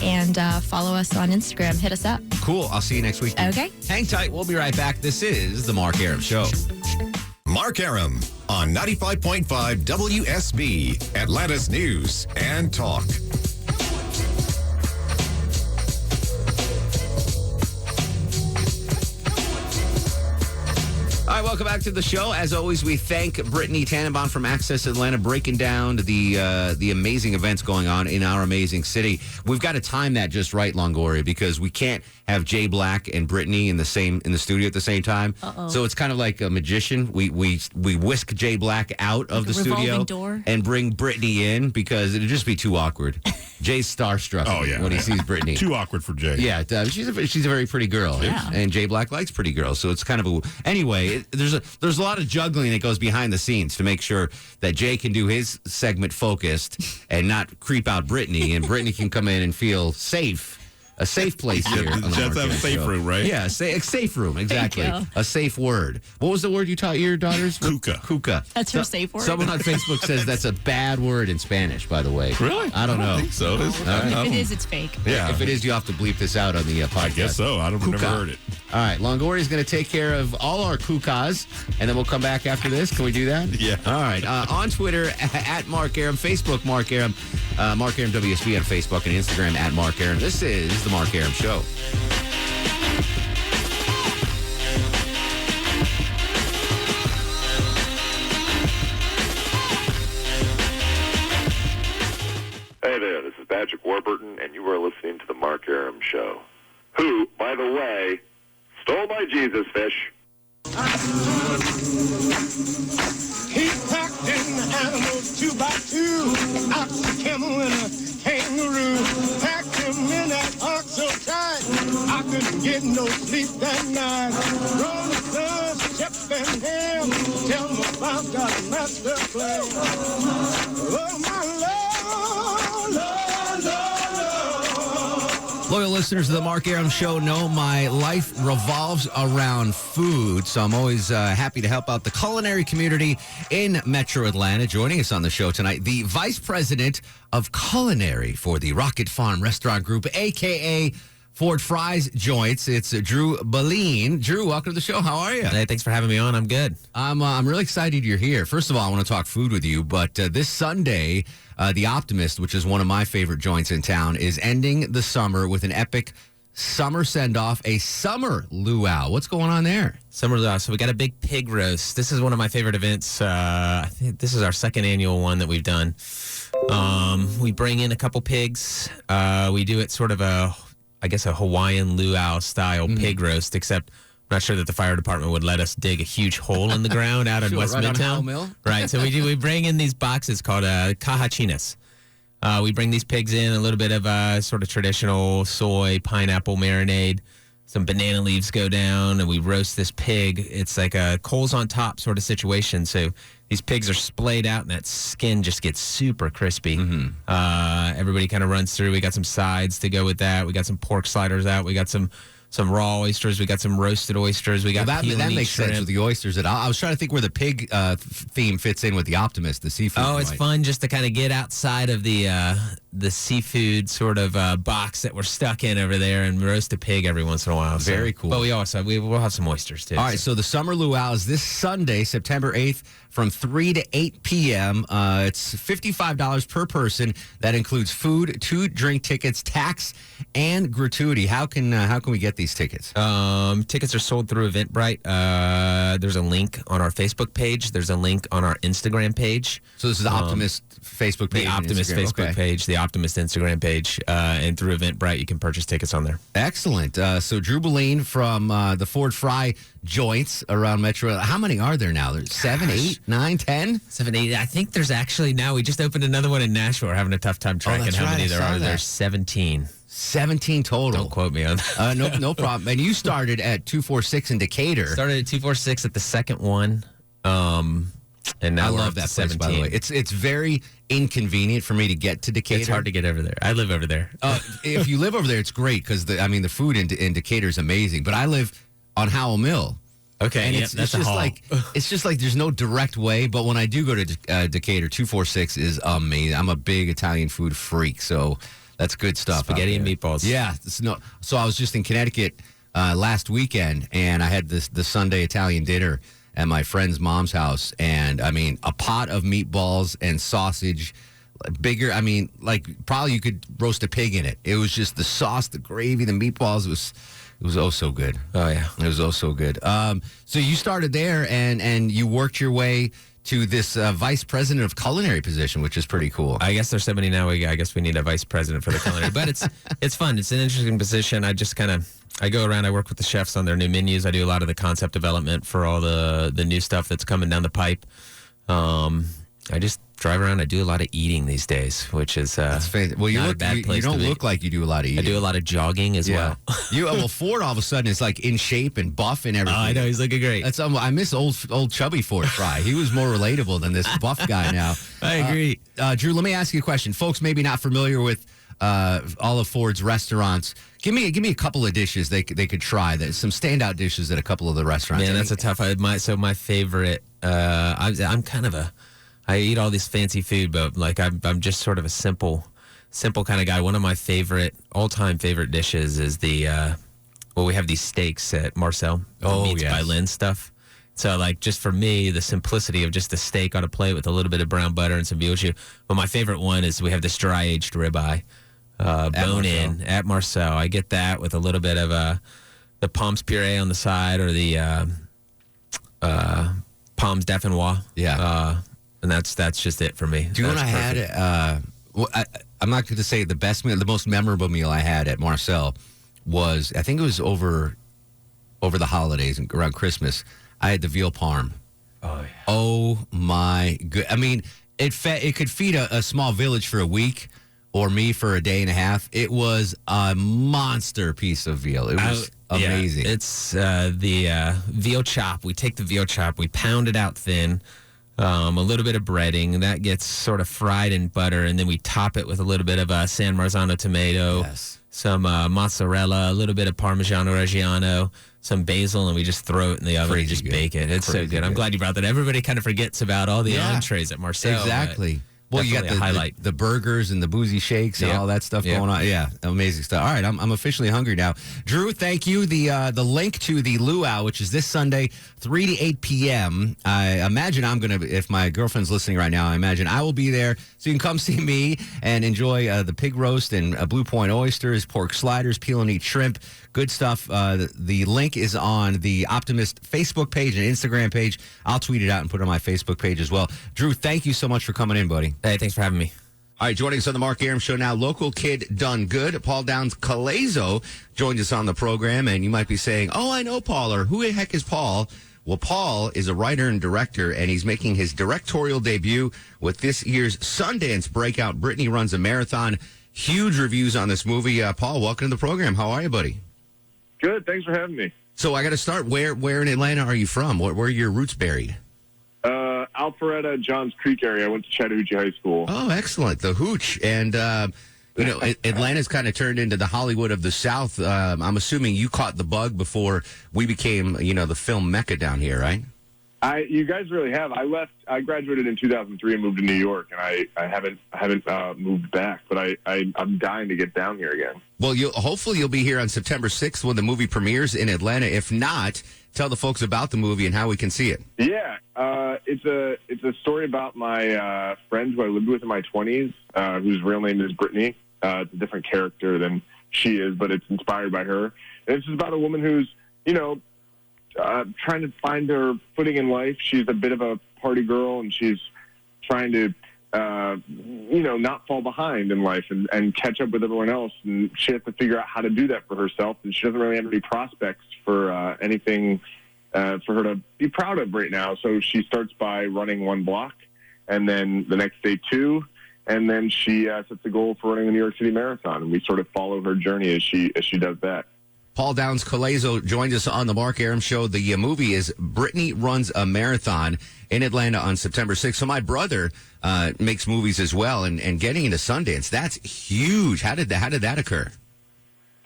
and follow us on Instagram. Hit us up. Cool. I'll see you next week. Okay. Hang tight. We'll be right back. This is The Mark Arum Show. Mark Arum on 95.5 WSB, Atlanta's News and Talk. All right, welcome back to the show. As always, we thank Brittany Tannenbaum from Access Atlanta breaking down the amazing events going on in our amazing city. We've got to time that just right, Longoria, because we can't have Jay Black and Brittany in the studio at the same time. Uh-oh. So it's kind of like a magician. We whisk Jay Black out of Like the a studio revolving door? and bring Brittany in because it'd just be too awkward. Jay's starstruck when he sees Brittany. Too awkward for Jay. Yeah, she's a very pretty girl. Yeah. And Jay Black likes pretty girls, so it's kind of anyway. There's a lot of juggling that goes behind the scenes to make sure that Jay can do his segment focused and not creep out Brittany, and Brittany can come in and feel safe. A safe place here. on the Just Mark have a Arum safe Show. room, right? Yeah, a safe room, exactly. you. A safe word. What was the word you taught your daughters? Kuka. Kuka. That's her safe word? Someone on Facebook says that's a bad word in Spanish, by the way. Really? I don't know. think so. If it is, it's fake. Yeah. If it is, you have to bleep this out on the podcast. I guess so. I've never Kuka. heard it. All right, Longoria is going to take care of all our kukas, and then we'll come back after this. Can we do that? Yeah. All right. On Twitter, at Mark Arum, Facebook, Mark Arum, Mark Arum WSB on Facebook, and Instagram, at Mark Arum. This is The Mark Arum Show. Hey there, this is Patrick Warburton, and you are listening to The Mark Arum Show. Who, by the way, stole my Jesus fish. He packed in the animals 2 by 2, ox, a camel, and a kangaroo. Packed him in that ox so tight, I couldn't get no sleep that night. Rolling Stones, Shep and Ham, tell them about that master plan. Oh, my Lord, Lord, Lord. listeners of the Mark Arum Show know my life revolves around food, so I'm always happy to help out the culinary community in Metro Atlanta. Joining us on the show tonight, the Vice President of Culinary for the Rocket Farm Restaurant Group, a.k.a. Ford Fries Joints. It's Drew Baleen. Drew, welcome to the show. How are you? Hey, thanks for having me on. I'm good. I'm really excited you're here. First of all, I want to talk food with you, but this Sunday, The Optimist, which is one of my favorite joints in town, is ending the summer with an epic summer send-off, a summer luau. What's going on there? Summer luau. So we got a big pig roast. This is one of my favorite events. I think this is our second annual one that we've done. We bring in a couple pigs. We do it sort of a Hawaiian luau style pig roast, except I'm not sure that the fire department would let us dig a huge hole in the ground out in West Midtown. Right. So we bring in these boxes called kahachinas. We bring these pigs in, a little bit of sort of traditional soy, pineapple marinade. Some banana leaves go down, and we roast this pig. It's like a coals on top sort of situation. So these pigs are splayed out, and that skin just gets super crispy. Everybody kind of runs through. We got some sides to go with that. We got some pork sliders out. We got some raw oysters. We got some roasted oysters. We got that makes shrimp. Sense with the oysters. I was trying to think where the pig theme fits in with the Optimist, the seafood. Oh, it's fun just to kind of get outside of the seafood sort of box that we're stuck in over there and roast a pig every once in a while. Very cool. But we'll have some oysters too. All right, so the summer luau is this Sunday, September 8th, from 3 to 8 p.m. It's $55 per person. That includes food, 2 drink tickets, tax, and gratuity. How can we get these tickets? Tickets are sold through Eventbrite. There's a link on our Facebook page. There's a link on our Instagram page. So this is the Optimist Facebook page. The Optimist Facebook page, the Optimist Instagram page, and through Eventbrite, you can purchase tickets on there. Excellent. So Drew Baleen from the Ford Fry Joints around Metro. How many are there now? There's 7, 8, 9, 10? 7, 8. I think there's actually now, we just opened another one in Nashville. We're having a tough time tracking how many there are. There's 17. 17 total. Don't quote me on that. No problem. And you started at 246 in Decatur. Started at 246 at the second one. And now I love that place, 17. by the way. It's very inconvenient for me to get to Decatur. It's hard to get over there. I live over there. If you live over there, it's great because the food in Decatur is amazing. But I live on Howell Mill. Okay, and that's it's just like there's no direct way. But when I do go to Decatur, 246 is amazing. I'm a big Italian food freak, so that's good stuff. Spaghetti and meatballs. Yeah. So I was just in Connecticut last weekend, and I had the Sunday Italian dinner at my friend's mom's house, and I mean a pot of meatballs and sausage, bigger. I mean, like probably you could roast a pig in it. It was just the sauce, the gravy, the meatballs. It was oh so good. Oh yeah, it was oh so good. So you started there, and you worked your way to this vice president of culinary position, which is pretty cool. I guess there's so many now. I guess we need a vice president for the culinary, but it's fun. It's an interesting position. I go around, I work with the chefs on their new menus. I do a lot of the concept development for all the new stuff that's coming down the pipe. I just drive around. I do a lot of eating these days, which is that's fantastic. Well, you don't look like you do a lot of eating. I do a lot of jogging as well. Well, Ford all of a sudden is like in shape and buff and everything. I know, he's looking great. I miss old chubby Ford Fry. He was more relatable than this buff guy now. I agree. Drew, let me ask you a question. Folks maybe not familiar with all of Ford's restaurants. Give me a couple of dishes they could try. There's some standout dishes at a couple of the restaurants. Man, that's a tough. My favorite. I'm kind of I eat all this fancy food, but like I'm just sort of a simple kind of guy. One of my all-time favorite dishes is we have these steaks at Marcel. Meats by Lynn stuff. So like just for me, the simplicity of just a steak on a plate with a little bit of brown butter and some veal chew. But my favorite one is we have this dry-aged ribeye, bone-in at Marcel. I get that with a little bit of the Palms puree on the side or the Palms Dauphinois. Yeah. And that's just it for me. Do you know what I had? I'm not going to say the best meal. The most memorable meal I had at Marcel was, I think it was over the holidays and around Christmas. I had the veal parm. Oh, yeah. Oh, my good. I mean, it could feed a small village for a week or me for a day and a half. It was a monster piece of veal. It was amazing. It's the veal chop. We take the veal chop, we pound it out thin. a little bit of breading, and that gets sort of fried in butter, and then we top it with a little bit of San Marzano tomato, some mozzarella, a little bit of Parmigiano Reggiano, some basil, and we just throw it in the oven and just bake it. It's so good. I'm glad you brought that. Everybody kind of forgets about all the entrees at Marcel. Exactly. Well, you got the burgers and the boozy shakes and all that stuff going on. Yeah, amazing stuff. All right, I'm officially hungry now. Drew, thank you. The link to the luau, which is this Sunday, 3 to 8 p.m. I imagine I'm going to, if my girlfriend's listening right now, I imagine I will be there. So you can come see me and enjoy the pig roast and Blue Point oysters, pork sliders, peel and eat shrimp. Good stuff. The link is on the Optimist Facebook page and Instagram page. I'll tweet it out and put it on my Facebook page as well. Drew, thank you so much for coming in, buddy. Hey, thanks for having me. All right, joining us on the Mark Arum Show now, local kid done good. Paul Downs Calazo joined us on the program, and you might be saying, oh, I know Paul, or who the heck is Paul? Well, Paul is a writer and director, and he's making his directorial debut with this year's Sundance breakout, Brittany Runs a Marathon. Huge reviews on this movie. Paul, welcome to the program. How are you, buddy? Good. Thanks for having me. So I got to start. Where in Atlanta are you from? Where are your roots buried? Alpharetta, Johns Creek area. I went to Chattahoochee High School. Oh, excellent. The Hooch. And, Atlanta's kind of turned into the Hollywood of the South. I'm assuming you caught the bug before we became, the film mecca down here, right? You guys really have. I graduated in 2003 and moved to New York, and I haven't moved back, but I'm dying to get down here again. Well, hopefully you'll be here on September 6th when the movie premieres in Atlanta. If not, tell the folks about the movie and how we can see it. Yeah, it's a story about my friend who I lived with in my 20s, whose real name is Brittany. It's a different character than she is, but it's inspired by her. And it's about a woman who's, trying to find her footing in life. She's a bit of a party girl, and she's trying to, not fall behind in life and catch up with everyone else. And she has to figure out how to do that for herself. And she doesn't really have any prospects for anything for her to be proud of right now. So she starts by running one block, and then the next day 2. And then she sets a goal for running the New York City Marathon. And we sort of follow her journey as she does that. Paul Downs Calazo joined us on the Mark Arum Show. The movie is Brittany Runs a Marathon in Atlanta on September 6th. So my brother makes movies as well, and getting into Sundance, that's huge. How did that occur?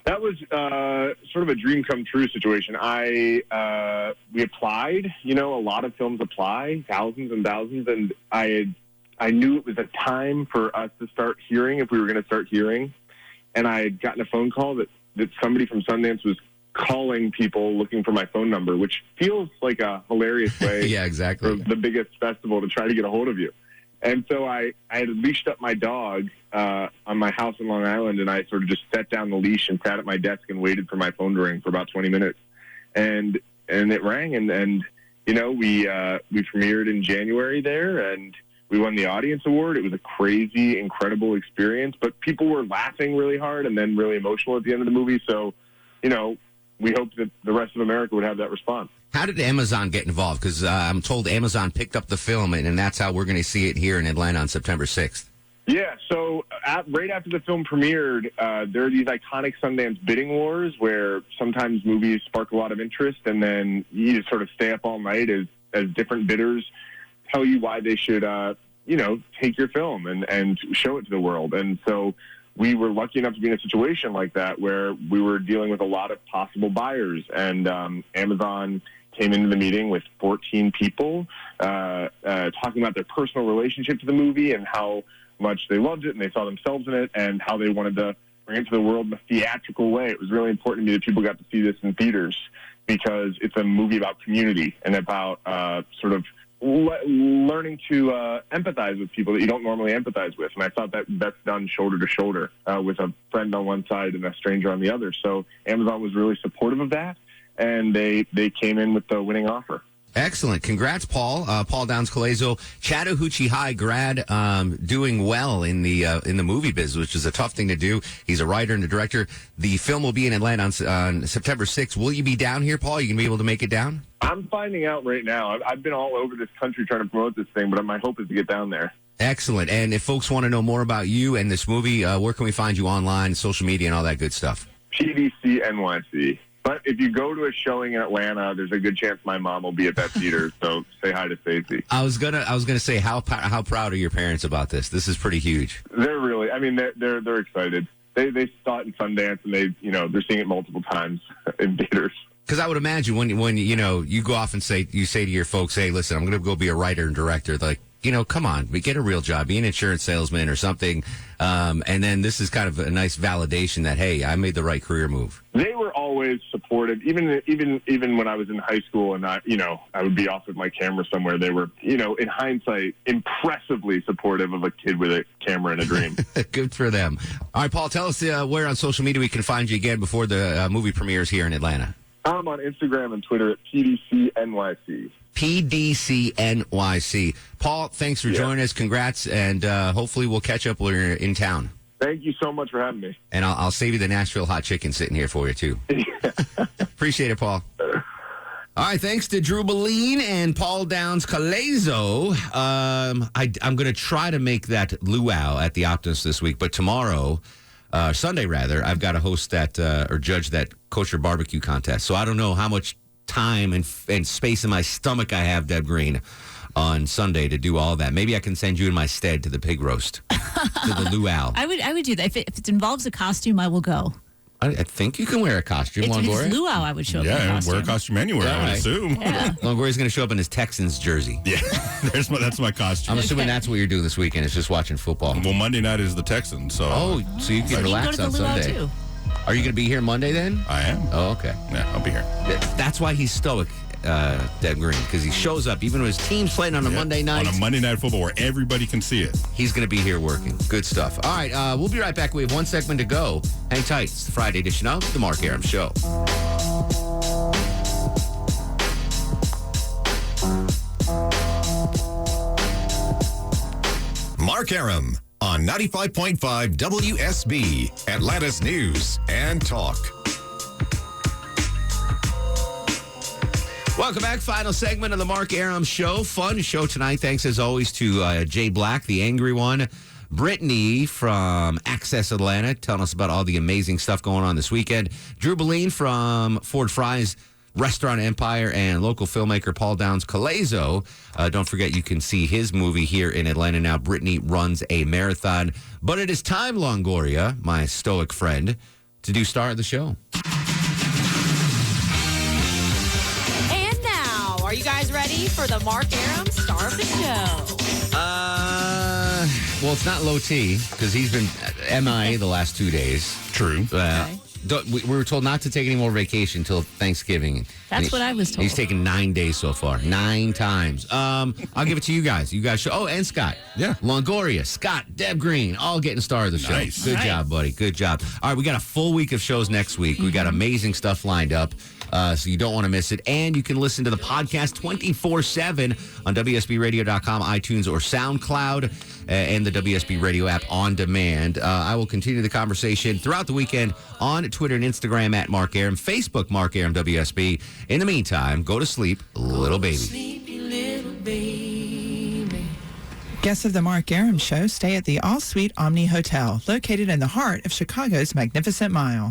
That was sort of a dream come true situation. We applied. A lot of films apply, thousands and thousands, and I knew it was a time for us to start hearing if we were going to start hearing. And I had gotten a phone call that somebody from Sundance was calling people looking for my phone number, which feels like a hilarious way yeah, exactly. for the biggest festival to try to get a hold of you. And so I had leashed up my dog on my house in Long Island, and I sort of just set down the leash and sat at my desk and waited for my phone to ring for about 20 minutes. And it rang, and we premiered in January there, and we won the audience award. It was a crazy, incredible experience, but people were laughing really hard and then really emotional at the end of the movie. So, we hope that the rest of America would have that response. How did Amazon get involved? Because I'm told Amazon picked up the film, and that's how we're going to see it here in Atlanta on September 6th. Yeah, so right after the film premiered, there are these iconic Sundance bidding wars where sometimes movies spark a lot of interest, and then you just sort of stay up all night as different bidders tell you why they should, take your film and show it to the world. And so we were lucky enough to be in a situation like that where we were dealing with a lot of possible buyers. And Amazon came into the meeting with 14 people talking about their personal relationship to the movie and how much they loved it and they saw themselves in it and how they wanted to bring it to the world in a theatrical way. It was really important to me that people got to see this in theaters because it's a movie about community and about sort of learning to empathize with people that you don't normally empathize with. And I thought that that's done shoulder to shoulder with a friend on one side and a stranger on the other. So Amazon was really supportive of that, and they came in with the winning offer. Excellent. Congrats, Paul. Paul Downs Calazo, Chattahoochee High grad, doing well in the movie business, which is a tough thing to do. He's a writer and a director. The film will be in Atlanta on September 6th. Will you be down here, Paul? Are you going to be able to make it down? I'm finding out right now. I've been all over this country trying to promote this thing, but my hope is to get down there. Excellent. And if folks want to know more about you and this movie, where can we find you online, social media, and all that good stuff? PDC NYC. But if you go to a showing in Atlanta, there's a good chance my mom will be at that theater. So say hi to Stacey. I was gonna say how proud are your parents about this? This is pretty huge. They're really. I mean, they're excited. They saw it in Sundance, and they're seeing it multiple times in theaters. Because I would imagine when you go off and say to your folks, hey, listen, I'm going to go be a writer and director. Like, come on, get a real job, be an insurance salesman or something. And then this is kind of a nice validation that, hey, I made the right career move. They were always supportive, even when I was in high school and I would be off with my camera somewhere. They were, in hindsight, impressively supportive of a kid with a camera and a dream. Good for them. All right, Paul, tell us where on social media we can find you again before the movie premieres here in Atlanta. I'm on Instagram and Twitter at PDCNYC. PDCNYC. Paul, thanks for joining us. Congrats, and hopefully we'll catch up when you're in town. Thank you so much for having me. And I'll save you the Nashville hot chicken sitting here for you, too. Appreciate it, Paul. All right, thanks to Drew Boleen and Paul Downs Calazo. I'm going to try to make that luau at the Optimist this week, but tomorrow... Sunday, rather, I've got to host that or judge that kosher barbecue contest. So I don't know how much time and space in my stomach I have, Deb Green, on Sunday to do all that. Maybe I can send you in my stead to the pig roast, to the luau. I would do that. If it involves a costume, I will go. I think you can wear a costume, Longoria. If it's luau, I would show up in a costume. Wear a costume anywhere, I would assume. Yeah. Longoria's going to show up in his Texans jersey. Yeah, that's my costume. I'm assuming that's what you're doing this weekend, is just watching football. Well, Monday night is the Texans, so... Oh, so you can relax on Sunday. Too. Are you going to be here Monday then? I am. Oh, okay. Yeah, I'll be here. That's why he's stoic, Deb Green, because he shows up even when his team's playing on a Monday night. On a Monday Night Football where everybody can see it. He's going to be here working. Good stuff. All right, we'll be right back. We have one segment to go. Hang tight. It's the Friday edition of The Mark Arum Show. Mark Arum on 95.5 WSB, Atlanta's News and Talk. Welcome back. Final segment of the Mark Arum Show. Fun show tonight. Thanks, as always, to Jay Black, the angry one. Brittany from Accessatl Atlanta, telling us about all the amazing stuff going on this weekend. Drew Boleen from Ford Fry's Restaurant Empire, and local filmmaker Paul Downs Calazo. Don't forget, you can see his movie here in Atlanta now. Brittany runs a marathon. But it is time, Longoria, my stoic friend, to do Star of the Show. And now, are you guys ready for the Mark Arum Star of the Show? Well, it's not Low T, because he's been MIA the last 2 days. True. We were told not to take any more vacation until Thanksgiving. That's what I was told. He's taken 9 days so far. 9 times. I'll give it to you guys. You guys show. Oh, and Scott. Yeah. Longoria, Scott, Deb Green, all getting Star of the Show. Nice. Good job, buddy. Good job. All right, we got a full week of shows next week. We got amazing stuff lined up. So you don't want to miss it. And you can listen to the podcast 24/7 on WSBRadio.com, iTunes, or SoundCloud, and the WSB Radio app on demand. I will continue the conversation throughout the weekend on Twitter and Instagram at Mark Arum, Facebook Mark Arum WSB. In the meantime, go to sleep, little baby. Guests of the Mark Arum Show stay at the All Suite Omni Hotel, located in the heart of Chicago's Magnificent Mile.